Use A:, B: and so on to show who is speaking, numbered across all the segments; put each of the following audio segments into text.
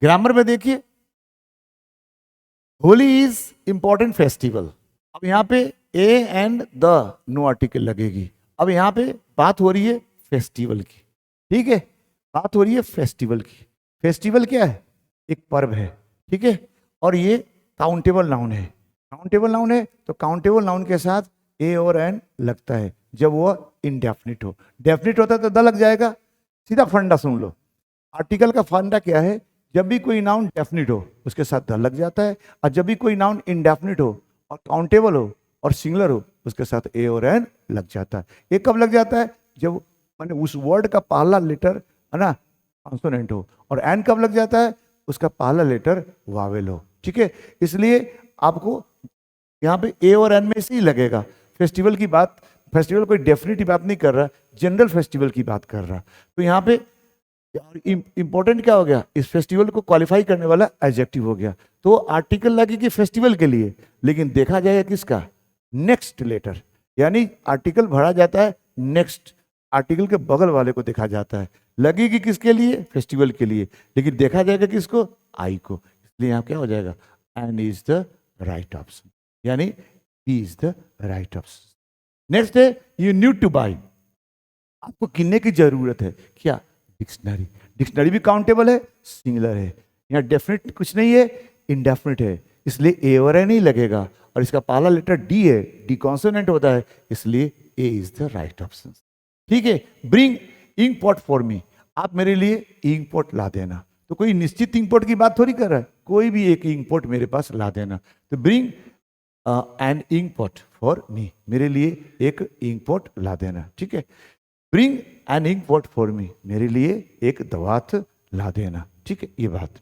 A: Grammar में देखिए, Holi is important festival. अब यहाँ पे a and the no article लगेगी। अब यहाँ पे बात हो रही है फेस्टिवल की, ठीक है, बात हो रही है फेस्टिवल की। फेस्टिवल क्या है? एक पर्व है, ठीक है, और ये काउंटेबल नाउन है। काउंटेबल नाउन है तो काउंटेबल नाउन के साथ ए और एन लगता है जब वो इनडेफिनिट हो। डेफिनिट होता है तो द लग जाएगा। सीधा फंडा सुन लो, आर्टिकल का फंडा क्या है? जब भी कोई नाउन डेफिनिट हो उसके साथ द लग जाता है, और जब भी कोई नाउन इनडेफिनिट हो और काउंटेबल हो और सिंगुलर हो उसके साथ ए और एन लग जाता है। ए कब लग जाता है? जब माने उस वर्ड का पहला लेटर है ना कॉन्सोनेंट हो, और एन कब लग जाता है? उसका पहला लेटर वावेल हो, ठीक है। इसलिए आपको यहाँ पे ए और एन में से ही लगेगा। फेस्टिवल की बात, फेस्टिवल कोई डेफिनेट बात नहीं कर रहा, जनरल फेस्टिवल की बात कर रहा। तो यहाँ पे इंपॉर्टेंट क्या हो गया? इस फेस्टिवल को क्वालिफाई करने वाला एडजेक्टिव हो गया। तो आर्टिकल लगेगी फेस्टिवल के लिए, लेकिन देखा जाएगा किसका? नेक्स्ट लेटर, यानी आर्टिकल भरा जाता है नेक्स्ट, आर्टिकल के बगल वाले को देखा जाता है। लगेगी किसके लिए? फेस्टिवल के लिए, लेकिन देखा जाएगा किसको? आई को। इसलिए यहाँ क्या हो जाएगा? And is the right option, यानी B is the right option. Next है यू नीड टू बाई। आपको किनने की जरूरत है? क्या? डिक्शनरी। डिक्शनरी भी काउंटेबल है, सिंगुलर है। यहाँ डेफिनेट कुछ नहीं है, इंडेफिनिट है, इसलिए ए और ए नहीं लगेगा, और इसका पहला लेटर डी है, डी कॉन्सोनेंट होता है, इसलिए a is the right option, ठीक है। Bring ink pot for me. आप मेरे लिए इंक पॉट ला देना। तो कोई निश्चित इंक पॉट की बात थोड़ी कर रहा है, कोई भी एक इंक पॉट मेरे पास ला देना। तो bring an ink pot for me, मेरे लिए एक इंक पॉट ला देना, ठीक है। Bring an ink pot for me, मेरे लिए एक दवात ला देना, ठीक है, ये बात।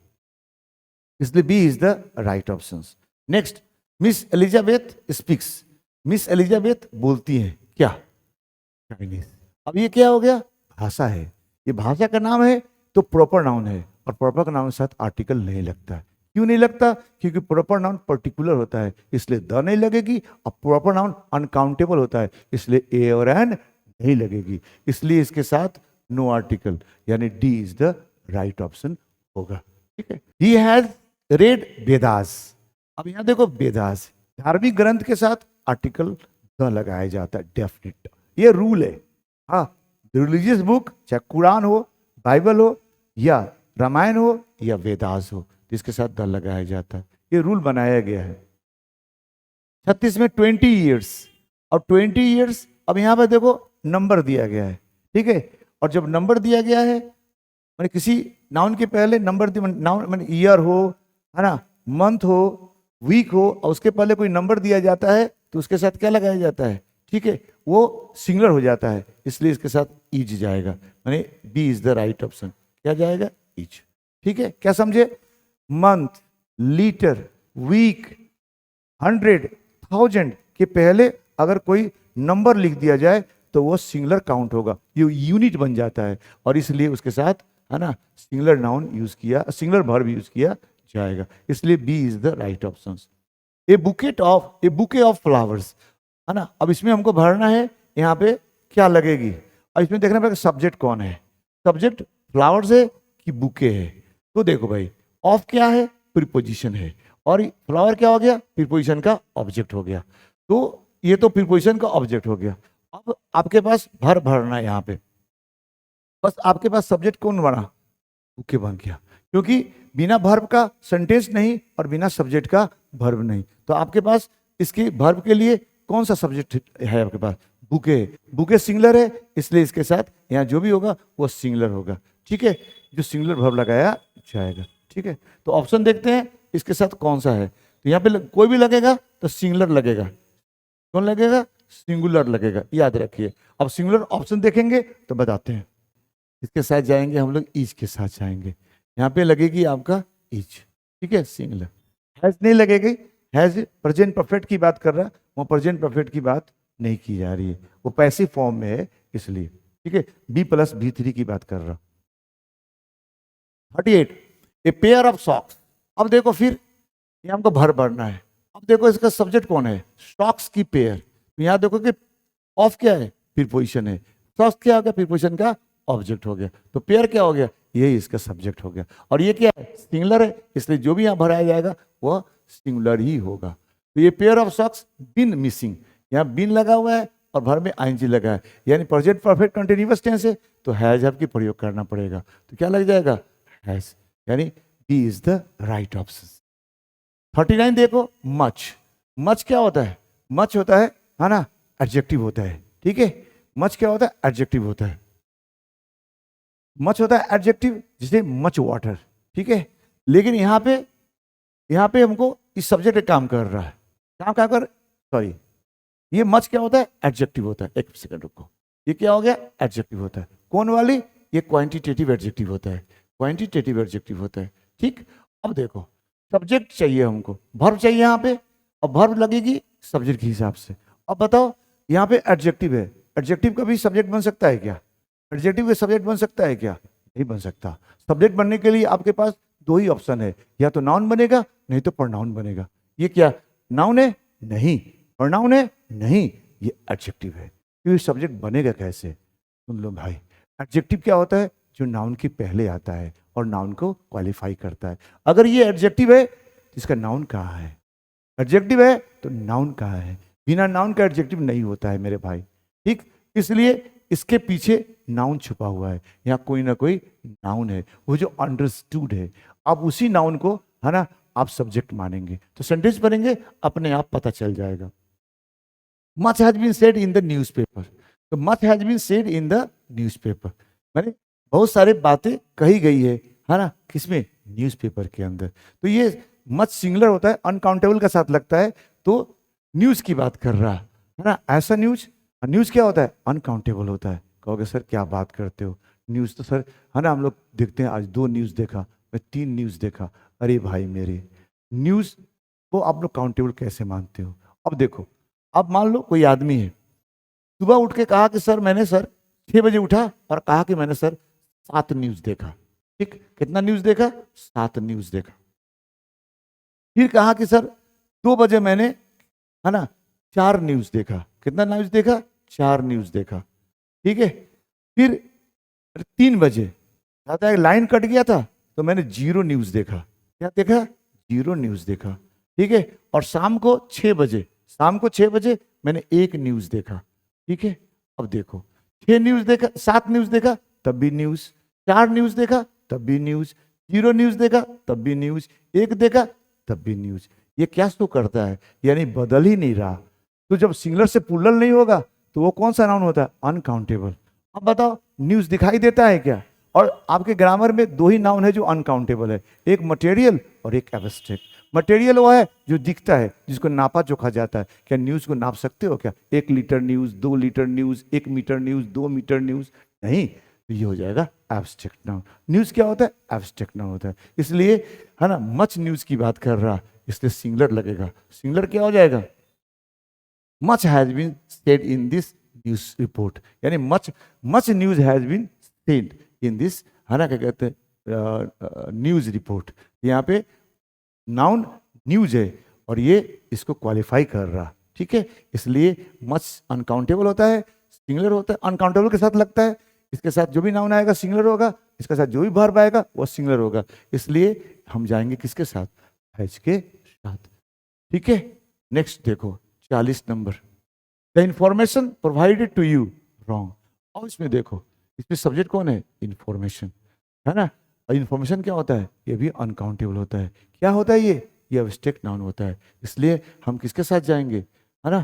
A: इसलिए B is the right option. Next, Miss Elizabeth speaks. Miss Elizabeth बोलती हैं क्या? चाइनीज। अब ये क्या हो गया? भाषा है, ये भाषा का नाम है तो प्रॉपर नाउन है, और प्रॉपर नाउन के साथ आर्टिकल नहीं लगता है। क्यों नहीं लगता? क्योंकि प्रॉपर नाउन पर्टिकुलर होता है, इसलिए द नहीं लगेगी, और प्रॉपर नाउन अनकाउंटेबल होता है, इसलिए ए और एन नहीं लगेगी। इसलिए इसके साथ नो आर्टिकल, यानी D is the right option होगा, ठीक है। He has red Vedas. अब यहां देखो, वेदास धार्मिक ग्रंथ के साथ आर्टिकल द लगाया जाता है, डेफिनेट, ये रूल है। हाँ, रिलीजियस बुक, चाहे कुरान हो, बाइबल हो, या रामायण हो, या वेदास हो, जिसके साथ द लगाया जाता है, ये रूल बनाया गया है। 36 में 20 ईयर्स, और 20 ईयर्स, अब यहां पर देखो नंबर दिया गया है, ठीक है। और जब नंबर दिया गया है, मैंने किसी नाउन के पहले नंबर, नाउन मैंने ईयर हो, है ना, मंथ हो, वीक हो, और उसके पहले कोई नंबर दिया जाता है तो उसके साथ क्या लगाया जाता है? ठीक है, वो सिंगुलर हो जाता है, इसलिए इसके साथ ईज जाएगा, माने B is the right option. क्या जाएगा? ईच, ठीक है। क्या समझे? मंथ, लीटर, वीक, 100, 1000 के पहले अगर कोई नंबर लिख दिया जाए तो वो सिंगुलर काउंट होगा, ये यूनिट बन जाता है, और इसलिए उसके साथ, है ना, सिंगुलर नाउन यूज किया, सिंगुलर वर्ब यूज किया जाएगा, इसलिए B is the right option. A bouquet of flowers, है ना। अब इसमें हमको भरना है यहाँ पे क्या लगेगी, और इसमें देखना पड़ेगा सब्जेक्ट कौन है। सब्जेक्ट फ्लावर्स है कि बुके है? तो देखो भाई, ऑफ क्या है? प्रीपोजिशन है, और फ्लावर क्या हो गया? प्रीपोजिशन का ऑब्जेक्ट हो गया। तो ये तो प्रीपोजिशन का ऑब्जेक्ट हो गया। अब आपके पास भरना है यहाँ पे, बस आपके पास सब्जेक्ट कौन बना? बुके बन गया, क्योंकि बिना वर्ब का सेंटेंस नहीं और बिना सब्जेक्ट का वर्ब नहीं। तो आपके पास इसके वर्ब के लिए कौन सा सब्जेक्ट है आपके पास? बुके। बुके सिंगुलर है, इसलिए इसके साथ यहाँ जो भी होगा वो सिंगुलर होगा, ठीक है, जो सिंगुलर वर्ब लगाया जाएगा, ठीक है। तो ऑप्शन देखते हैं इसके साथ कौन सा है। तो यहाँ पे कोई भी लगेगा तो सिंगुलर लगेगा। कौन लगेगा? सिंगुलर लगेगा, याद रखिए। अब सिंगुलर ऑप्शन देखेंगे तो बताते हैं। इसके साथ जाएंगे हम लोग, ईच के साथ जाएंगे। यहाँ पे लगेगी आपका ईच, ठीक है, सिंगुलर। हैज नहीं लगेगी, हैज प्रेजेंट परफेक्ट की बात कर रहा है, वो प्रेजेंट परफेक्ट की बात नहीं की जा रही है, वो पैसिव फॉर्म में है, इसलिए, ठीक है। बी प्लस B3 की बात कर रहा। 38, ए पेयर ऑफ सॉक्स। अब देखो फिर ये हमको भरना है। अब देखो इसका सब्जेक्ट कौन है? सॉक्स की पेयर। तो यहाँ देखो कि ऑफ क्या है? प्रीपोजिशन है। सॉक्स क्या होगा? प्रीपोजिशन का ऑब्जेक्ट हो गया। तो पेयर क्या हो गया, यही इसका सब्जेक्ट हो गया। और ये क्या है, सिंगुलर है, इसलिए जो भी यहाँ भराया जाएगा वह सिंगुलर ही होगा। तो ये pair of socks been missing, यहाँ बिन लगा हुआ है और भर में आईएनजी लगा है, यानी प्रेजेंट परफेक्ट कंटिन्यूअस टेंस है तो हैज हैव की प्रयोग करना पड़ेगा। तो क्या लग जाएगा, हैज, यानी B is the right option. 39 देखो, मच। मच क्या होता है, मच होता है ना, एडजेक्टिव होता है। ठीक है, मच क्या होता है, एडजेक्टिव होता है। मच होता है एडजेक्टिव, जैसे मच वाटर। ठीक है, लेकिन यहाँ पे हमको इस सब्जेक्ट पे काम कर रहा है, काम क्या कर, सॉरी, ये मच क्या होता है, एडजेक्टिव होता है। एक सेकंड रुको, ये क्या हो गया, एडजेक्टिव होता है। कौन वाली, ये क्वांटिटेटिव एडजेक्टिव होता है, क्वांटिटेटिव एडजेक्टिव होता है। ठीक, अब देखो सब्जेक्ट चाहिए हमको, वर्ब चाहिए यहाँ पे, और वर्ब लगेगी सब्जेक्ट के हिसाब से। अब बताओ यहाँ पे एडजेक्टिव है, एडजेक्टिव का भी सब्जेक्ट बन सकता है क्या, एडजेक्टिव का सब्जेक्ट बन सकता है क्या, नहीं बन सकता। सब्जेक्ट बनने के लिए आपके पास दो ही ऑप्शन है, या तो नाउन बनेगा नहीं तो प्रोनाउन बनेगा। ये क्या नाउन है, नहीं। प्रोनाउन है, नहीं। ये एडजेक्टिव है। तो ये सब्जेक्ट बनेगा कैसे, सुन लो भाई। एडजेक्टिव क्या होता है, जो नाउन के पहले आता है और नाउन को क्वालिफाई करता है। अगर ये एडजेक्टिव है तो इसका नाउन कहाँ है, एडजेक्टिव है तो नाउन कहाँ है, बिना नाउन का एडजेक्टिव नहीं होता है मेरे भाई। ठीक, इसलिए इसके पीछे नाउन छुपा हुआ है, यहाँ कोई ना कोई नाउन है, वो जो अंडरस्टूड है। आप उसी नाउन को है ना आप सब्जेक्ट मानेंगे तो सेंटेंस बनेंगे, अपने आप पता चल जाएगा। Much has been said in the newspaper, तो much has been said in the newspaper, माने बहुत सारे बातें कही गई है ना, किसमें, न्यूज़पेपर के अंदर। तो ये मच सिंगुलर होता है, अनकाउंटेबल का साथ लगता है, तो न्यूज़ की बात कर रहा है ना, ऐसा न्यूज़। न्यूज़ क्या होता है, अनकाउंटेबल होता है। कहोगे सर क्या बात करते हो, न्यूज़ तो सर है ना हम लोग देखते हैं, आज 2 न्यूज़ देखा, मैं 3 न्यूज़ देखा। अरे भाई मेरे, न्यूज़ को आप लोग काउंटेबल कैसे मानते हो। अब देखो, अब मान लो कोई आदमी है, सुबह उठ के कहा कि सर मैंने सर 6 बजे उठा और कहा कि मैंने सर 7 न्यूज़ देखा। ठीक, कितना न्यूज़ देखा, 7 न्यूज़ देखा। फिर कहा कि सर 2 बजे मैंने है ना 4 न्यूज़ देखा। कितना न्यूज़ देखा, 4 न्यूज़ देखा। ठीक है, फिर 3 बजे कहता है लाइन कट गया था तो मैंने 0 न्यूज़ देखा। क्या देखा, 0 न्यूज़ देखा। ठीक है, और शाम को 6 बजे मैंने 1 न्यूज़ देखा। ठीक है, अब देखो 6 न्यूज़ देखा, 7 न्यूज़ देखा तब भी न्यूज़, 4 न्यूज़ देखा तब भी न्यूज़, 0 न्यूज़ देखा तब भी न्यूज़, 1 देखा तब भी न्यूज़। ये क्या शो करता है, यानी बदल ही नहीं रहा। तो जब सिंगुलर से प्लूरल नहीं होगा तो वो कौन सा नाउन होता है, अनकाउंटेबल। अब बताओ न्यूज़ दिखाई देता है क्या, और आपके ग्रामर में 2 ही नाउन है जो अनकाउंटेबल है, एक मटेरियल और एक एब्स्ट्रैक्ट। मटेरियल वो है जो दिखता है, जिसको नापा जोखा जाता है। क्या न्यूज़ को नाप सकते हो क्या, 1 लीटर न्यूज़, 2 लीटर न्यूज़, 1 मीटर न्यूज़, 2 मीटर न्यूज़, नहीं। तो ये हो जाएगा एब्स्ट्रैक्ट नाउन। न्यूज़ क्या होता है, एब्स्ट्रैक्ट नाउन होता है। इसलिए है ना मच न्यूज़ की बात कर रहा, इसलिए सिंगुलर लगेगा। सिंगुलर क्या हो जाएगा, much has been said in this news report, यानी much news has been said in this, है ना क्या कहते हैं, न्यूज़ रिपोर्ट। यहाँ पे नाउन न्यूज़ है और ये इसको क्वालिफाई कर रहा। ठीक है, इसलिए मच अनकाउंटेबल होता है, सिंगुलर होता है, अनकाउंटेबल के साथ लगता है। इसके साथ जो भी नाउन आएगा सिंगुलर होगा, इसके साथ जो भी वर्ब आएगा वो सिंगुलर होगा। इसलिए हम जाएंगे किसके साथ, हैज के साथ। ठीक है, नेक्स्ट देखो 40 number, the information provided to you wrong. और इसमें देखो, इसमें सब्जेक्ट कौन है, इंफॉर्मेशन, है ना। और इंफॉर्मेशन क्या होता है, ये भी अनकाउंटेबल होता है। क्या होता है ये एब्स्ट्रैक्ट नाउन होता है। इसलिए हम किसके साथ जाएंगे, है ना,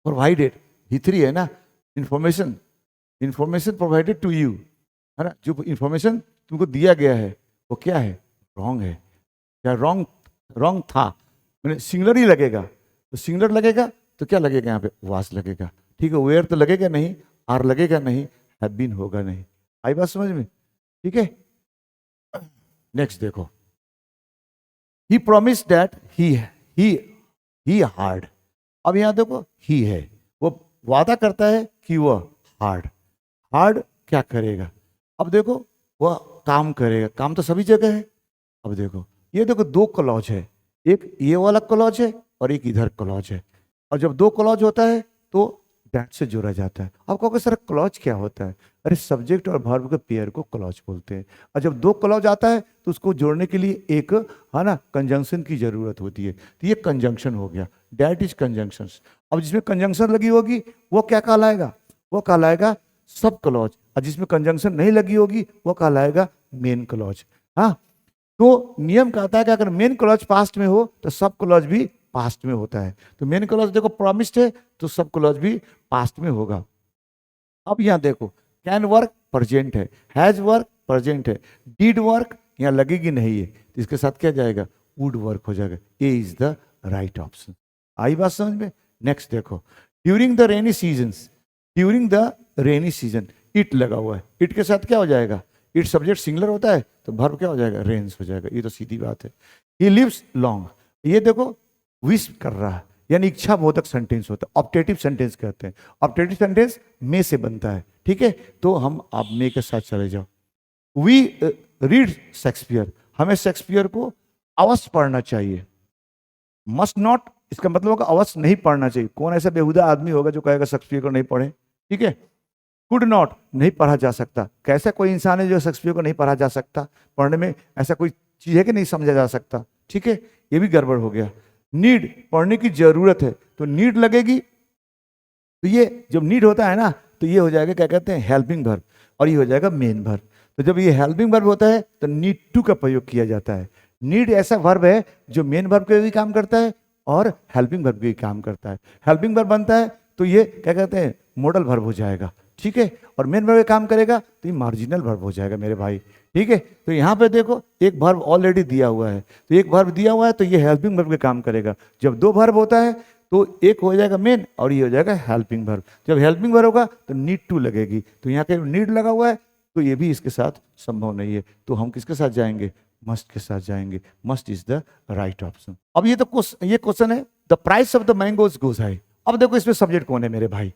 A: प्रोवाइडेड, ही3 है ना, इंफॉर्मेशन प्रोवाइडेड टू यू, है ना, जो इंफॉर्मेशन तुमको दिया गया है वो क्या है, रॉन्ग है। क्या रॉन्ग था, मैंने सिंगुलर ही लगेगा। तो सिंगुलर लगेगा तो क्या लगेगा, यहाँ पे वास लगेगा। ठीक है, वेयर तो लगेगा नहीं, आर लगेगा नहीं, हैव बीन होगा नहीं। आई बात समझ में। ठीक है, नेक्स्ट देखो, ही प्रॉमिस दैट ही हार्ड। अब यहां देखो ही है, वो वादा करता है कि वह हार्ड क्या करेगा। अब देखो वह काम करेगा, काम तो सभी जगह है। अब देखो ये देखो 2 क्लॉज है, एक ये वाला क्लॉज है और एक इधर क्लॉज है। और जब 2 क्लॉज होता है तो दैट से जोड़ा जाता है। आप कहोगे सर क्लॉज क्या होता है? अरे सब्जेक्ट और वर्ब के पेयर को क्लॉज बोलते हैं। और जब दो क्लॉज आता है तो उसको जोड़ने के लिए एक, है ना, कंजंक्शन की जरूरत होती है। तो ये कंजंक्शन हो गया, दैट इज कंजंक्शन। अब जिसमें कंजंक्शन लगी होगी वो क्या कहलाएगा? वो कहलाएगा सब क्लॉज। और जिसमें कंजंक्शन नहीं लगी होगी वो कहलाएगा मेन क्लॉज। हाँ, तो नियम कहता है कि अगर मेन क्लॉज पास्ट में हो तो सब क्लॉज भी पास्ट में होता है। तो मेन क्लॉज देखो प्रॉमिस्ड है तो सब क्लॉज भी पास्ट में होगा। अब यहां देखो, कैन वर्क प्रेजेंट है, हैज वर्क प्रेजेंट है, डिड वर्क यहां लगेगी नहीं है, तो इसके साथ क्या जाएगा? वुड वर्क हो जाएगा। ए इज द राइट ऑप्शन। आई बात समझ में? नेक्स्ट देखो, during the rainy season, during the rainy season it लगा हुआ है, इट के साथ क्या हो जाएगा? इट सब्जेक्ट सिंगुलर होता है तो वर्ब क्या हो जाएगा? रेन्स हो जाएगा। ये तो सीधी बात है। ही लिव्स लॉन्ग, ये देखो विश कर रहा है, यानी इच्छा बोधक सेंटेंस होता है, ऑप्टेटिव सेंटेंस कहते हैं। ऑप्टेटिव सेंटेंस में से बनता है, ठीक है? तो हम आप में के साथ चले जाओ। वी रीड शेक्सपियर, हमें शेक्सपियर को अवश्य पढ़ना चाहिए। मस्ट नॉट, इसका मतलब होगा अवश्य नहीं पढ़ना चाहिए। कौन ऐसा बेहुदा आदमी होगा जो कहेगा शेक्सपियर को नहीं पढ़े? ठीक है। कुड नॉट, नहीं पढ़ा जा सकता। कैसा कोई इंसान है जो शेक्सपियर को नहीं पढ़ा जा सकता? पढ़ने में ऐसा कोई चीज है कि नहीं समझा जा सकता? ठीक है, ये भी गड़बड़ हो गया। नीड, पढ़ने की जरूरत है, तो नीड लगेगी। तो ये जब नीड होता है ना तो ये हो जाएगा क्या कहते हैं? हेल्पिंग वर्ब, और ये हो जाएगा मेन वर्ब। तो जब ये हेल्पिंग वर्ब होता है तो नीड टू का प्रयोग किया जाता है। नीड ऐसा वर्ब है जो मेन वर्ब के भी काम करता है और हेल्पिंग वर्ब के भी काम करता है। हेल्पिंग वर्ब बनता है तो ये क्या कहते हैं? मॉडल वर्ब हो जाएगा, ठीक है। और मेन वर्ब काम करेगा तो ये मार्जिनल वर्ब हो जाएगा मेरे भाई, ठीक है। तो यहाँ पे देखो एक वर्ब ऑलरेडी दिया हुआ है, तो एक वर्ब दिया हुआ है तो ये हेल्पिंग वर्ब के काम करेगा। जब दो वर्ब होता है तो एक हो जाएगा मेन और ये हो जाएगा हेल्पिंग वर्ब। जब हेल्पिंग वर्ब होगा तो नीड टू लगेगी, तो यहाँ के नीड लगा हुआ है तो ये भी इसके साथ संभव नहीं है। तो हम किसके साथ जाएंगे? मस्ट के साथ जाएंगे। Must is the right option. अब ये तो ये क्वेश्चन है, the price of the mangoes goes high. अब देखो इसमें सब्जेक्ट कौन है मेरे भाई?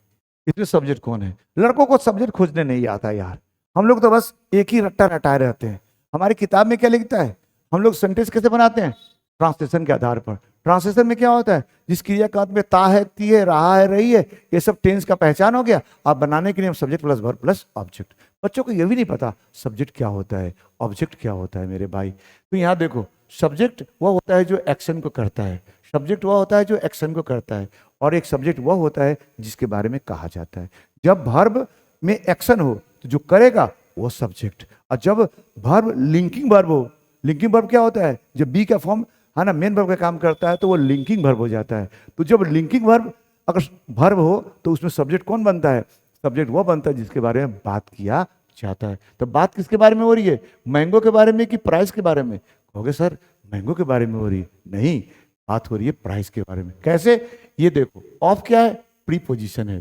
A: इसमें सब्जेक्ट कौन है? लड़कों को सब्जेक्ट खोजने नहीं आता यार, हम लोग तो बस एक ही रट्टा रटाए रहते हैं। हमारी किताब में क्या लिखता है? हम लोग सेंटेंस कैसे बनाते हैं? ट्रांसलेशन के आधार पर। ट्रांसलेशन में क्या होता है? जिस क्रिया का अंत में ता है, ती है, रहा है, रही है, ये सब टेंस का पहचान हो गया। आप बनाने के लिए हम subject plus verb plus object. बच्चों को यह भी नहीं पता सब्जेक्ट क्या होता है, ऑब्जेक्ट क्या होता है मेरे भाई। तो यहाँ देखो, सब्जेक्ट वह होता है जो एक्शन को करता है, सब्जेक्ट वह होता है जो एक्शन को करता है, और एक सब्जेक्ट वह होता है जिसके बारे में कहा जाता है। जब वर्ब में एक्शन हो तो जो करेगा वो सब्जेक्ट, और जब वर्ब लिंकिंग वर्ब हो, लिंकिंग वर्ब क्या होता है? जब बी का फॉर्म है ना मेन वर्ब का काम करता है तो वो लिंकिंग वर्ब हो जाता है। तो जब लिंकिंग वर्ब अगर वर्ब हो तो उसमें सब्जेक्ट कौन बनता है? सब्जेक्ट वो बनता है जिसके बारे में बात किया जाता है। तो बात किसके बारे में हो रही है? मैंगो के बारे में कि प्राइस के बारे में? कहोगे सर मैंगो के बारे में हो रही है। नहीं, बात हो रही है प्राइस के बारे में। कैसे? ये देखो, ऑफ क्या है? प्रीपोजिशन है।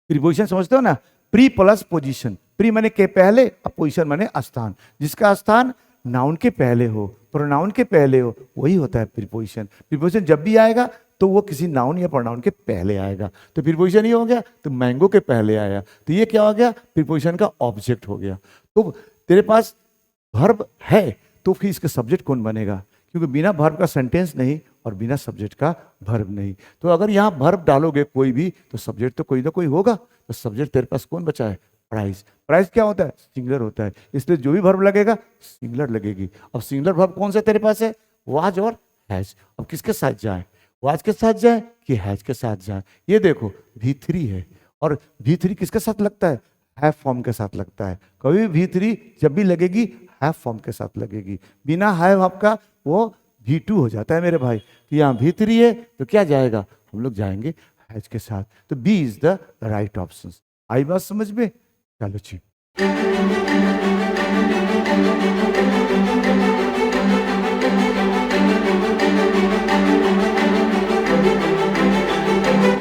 A: प्रीपोजिशन समझते हो ना? प्री प्लस पोजीशन, प्री माने के पहले, अब पोजीशन माने स्थान। जिसका स्थान नाउन के पहले हो, प्रोनाउन के पहले हो, वही होता है प्रीपोजिशन। प्रीपोजिशन जब भी आएगा तो वो किसी नाउन या प्रोनाउन के पहले आएगा। तो प्रीपोजिशन ये हो गया, तो मैंगो के पहले आया, तो ये क्या हो गया? प्रीपोजिशन का ऑब्जेक्ट हो गया। तो तेरे पास वर्ब है तो फिर इसका सब्जेक्ट कौन बनेगा? क्योंकि बिना वर्ब का सेंटेंस नहीं और बिना सब्जेक्ट का वर्ब नहीं। तो अगर यहाँ वर्ब डालोगे कोई भी तो सब्जेक्ट तो कोई ना कोई होगा। तो सब्जेक्ट तेरे पास कौन बचा है? प्राइस। प्राइस क्या होता है? सिंगुलर होता है, इसलिए जो भी वर्ब लगेगा सिंगुलर लगेगी। अब सिंगुलर वर्ब कौन सा तेरे पास है? वाज और हैज। अब किसके साथ जाए? वाज के साथ जाए कि हैज के साथ जाए? ये देखो V3 है, और V3 किसके साथ लगता है? हैव फॉर्म के साथ लगता है। कभी भी V3 जब भी लगेगी हैव फॉर्म के साथ लगेगी। बिना हैव आपका वो V2 हो जाता है मेरे भाई। तो यहाँ V3 है तो क्या जाएगा? हम लोग जाएंगे हैज के साथ। तो B is the right option. आई बात समझ में? चलो जी।